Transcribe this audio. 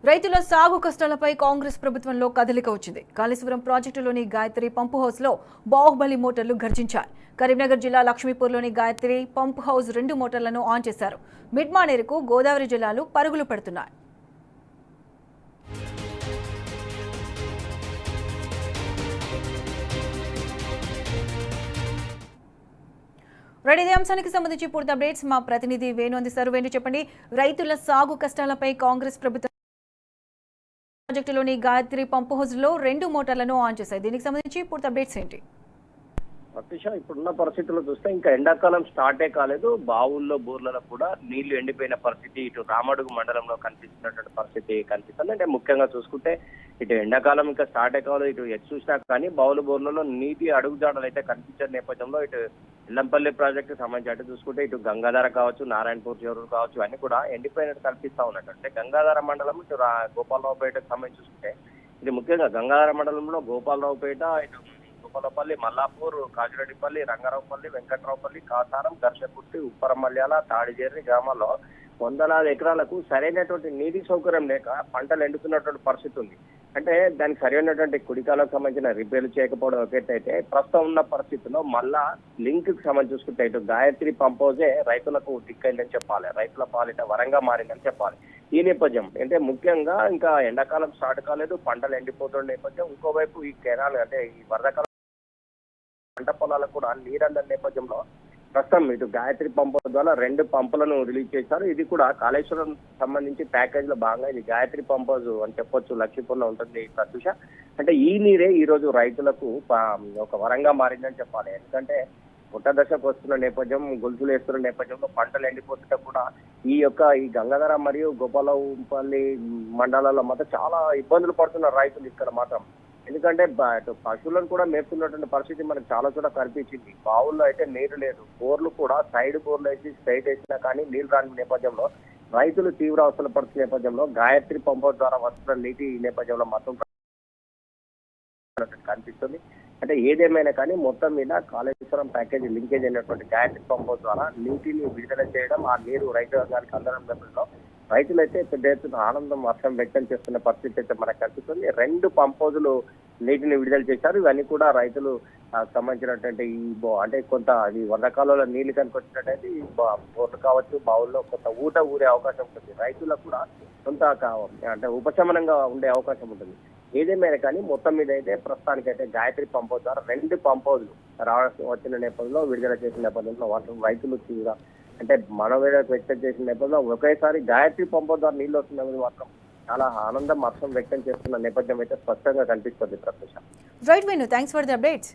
రైతుల సాగు కష్టాలపై కాంగ్రెస్ ప్రభుత్వంలో కదలిక వచ్చింది. కాళేశ్వరం ప్రాజెక్టులోని గాయత్రి పంపు హౌస్ లో బాహుబలి మోటార్లు గర్జించాయి. కరీంనగర్ జిల్లా లక్ష్మీపూర్లోని గాయత్రి పంప్ హౌస్ 2 మోటార్లను ఆన్ చేశారు. మిడ్ మానేరుకు గోదావరి జిల్లాలు పరుగులు పెడుతున్నాయి. ఇదే అంశానికి సంబంధించి పూర్తి అప్డేట్స్ మా ప్రతినిధి వేణు అందిస్తారు. వేణు, చెప్పండి, రైతుల సాగు కష్టాలపై కాంగ్రెస్ ప్రభుత్వం ప్రాజెక్టులోని గాయత్రి పంప్ హౌస్ లో 2 మోటార్లను ఆన్ చేశాయి. దీనికి సంబంధించి పూర్తి అప్డేట్స్ ఏంటి? ప్రతిష, ఇప్పుడున్న పరిస్థితుల్లో చూస్తే ఇంకా ఎండాకాలం స్టార్టే కాలేదు. బావుల్లో బోర్లలో కూడా నీళ్లు ఎండిపోయిన పరిస్థితి ఇటు రామడుగు మండలంలో కనిపిస్తున్నటువంటి పరిస్థితి కనిపిస్తుంది. అంటే ముఖ్యంగా చూసుకుంటే ఇటు ఎండాకాలం ఇంకా స్టార్టే కాలేదు, ఇటు ఎటు చూసినా కానీ బావుల బోర్లలో నీటి అడుగుజాడలు అయితే కనిపించే నేపథ్యంలో ఇటు ఎల్లంపల్లి ప్రాజెక్టు సంబంధించి అటు చూసుకుంటే ఇటు గంగాధార కావచ్చు, నారాయణపూర్ చెరువులు కావచ్చు, అన్ని కూడా ఎండిపోయినట్టు కనిపిస్తా ఉన్నట్టు. అంటే గంగాధార మండలం ఇటు గోపాలరావుపేటకు సంబంధించి చూసుకుంటే ఇది ముఖ్యంగా గంగాధార మండలంలో గోపాలరావుపేట, ఇటు గోపాలపల్లి, మల్లాపూర్, కాజిరెడ్డిపల్లి, రంగారావుపల్లి, వెంకట్రావుపల్లి, కాసారం, దర్శకుర్తి, ఉప్పరమల్యాల, తాడిజేరి గ్రామాల్లో వందలాది ఎకరాలకు సరైనటువంటి నీటి సౌకర్యం లేక పంటలు ఎండుతున్నటువంటి పరిస్థితి ఉంది. అంటే దానికి సరైనటువంటి కుడికాలకు సంబంధించిన రిపేర్లు చేయకపోవడం ఒకటైతే ప్రస్తుతం ఉన్న పరిస్థితుల్లో మళ్ళా లింక్ కి సంబంధించి చూసుకుంటే ఇటు గాయత్రి పంప్ హౌసే రైతులకు దిక్కైందని చెప్పాలి, రైతుల పాలిట వరంగా మారిందని చెప్పాలి. ఈ నేపథ్యం అంటే ముఖ్యంగా ఇంకా ఎండాకాలం స్టార్ట్ కాలేదు, పంటలు ఎండిపోతున్న నేపథ్యం. ఇంకోవైపు ఈ కెనాల్ అంటే ఈ వరదకాలం పంట పొలాలకు కూడా నీరందని నేపథ్యంలో ప్రస్తుతం ఇటు గాయత్రి పంపు ద్వారా 2 పంపులను రిలీజ్ చేశారు. ఇది కూడా కాళేశ్వరం సంబంధించి ప్యాకేజ్ లో భాగంగా ఇది గాయత్రి పంప్ హౌస్ అని చెప్పొచ్చు, లక్ష్మీపూర్లో ఉంటుంది ప్రత్యూష. అంటే ఈ నీరే ఈ రోజు రైతులకు ఒక వరంగా మారిందని చెప్పాలి. ఎందుకంటే పుట్ట దశకు వస్తున్న నేపథ్యం, గొలుసులు వేస్తున్న నేపథ్యంలో పంటలు ఎండిపోతుంటే కూడా ఈ గంగాధర మరియు గోపాలపల్లి మండలాల్లో మాత్రం చాలా ఇబ్బందులు పడుతున్నారు రైతులు ఇక్కడ మాత్రం. ఎందుకంటే పశువులను కూడా మేపుతున్నటువంటి పరిస్థితి మనకు చాలా చోట్ల కనిపించింది. బావుల్లో అయితే నీరు లేదు, బోర్లు కూడా సైడ్ బోర్లు వేసి స్ట్రైట్ వేసినా కానీ నీళ్లు రాని నేపథ్యంలో రైతులు తీవ్ర అవసరం పడుతున్న నేపథ్యంలో గాయత్రి పంప్ ద్వారా వస్తున్న నీటి నేపథ్యంలో మొత్తం కనిపిస్తుంది. అంటే ఏదేమైనా కానీ మొత్తం మీద కాళేశ్వరం ప్యాకేజీ లింకేజ్ అయినటువంటి గాయత్రి పంప్ ద్వారా నీటిని విడుదల చేయడం, ఆ నీరు రైతు వర్గానికి అందడం నేపథ్యంలో రైతులైతే పెద్ద ఎత్తున ఆనందం వర్షం వ్యక్తం చేస్తున్న పరిస్థితి అయితే మనకు కనిపిస్తుంది. 2 పంప్ హౌజులు నీటిని విడుదల చేశారు. ఇవన్నీ కూడా రైతులు సంబంధించినటువంటి అంటే కొంత అది వర్షాకాలంలో నీళ్లు కనుక వచ్చినట్టయితే బోర్లు కావచ్చు, బావుల్లో కొంత ఊరే అవకాశం ఉంటుంది. రైతులకు కూడా కొంత అంటే ఉపశమనంగా ఉండే అవకాశం ఉంటుంది. ఏదేమైనా కానీ మొత్తం మీద అయితే ప్రస్తుతానికైతే గాయత్రి పంప్ హౌస్ ద్వారా 2 పంప్ హౌజులు వచ్చిన నేపథ్యంలో విడుదల చేసిన నేపథ్యంలో రైతులు తీవ్ర అంటే మనోవేదన వ్యక్తం చేసిన నేపథ్యంలో ఒకేసారి గాయత్రి పంప్ ద్వారా నీళ్లు వస్తున్నది మాత్రం చాలా ఆనందం, హర్షం వ్యక్తం చేస్తున్న నేపథ్యం అయితే స్పష్టంగా కనిపిస్తుంది. Pratyusha. Right Venu, thanks for the updates.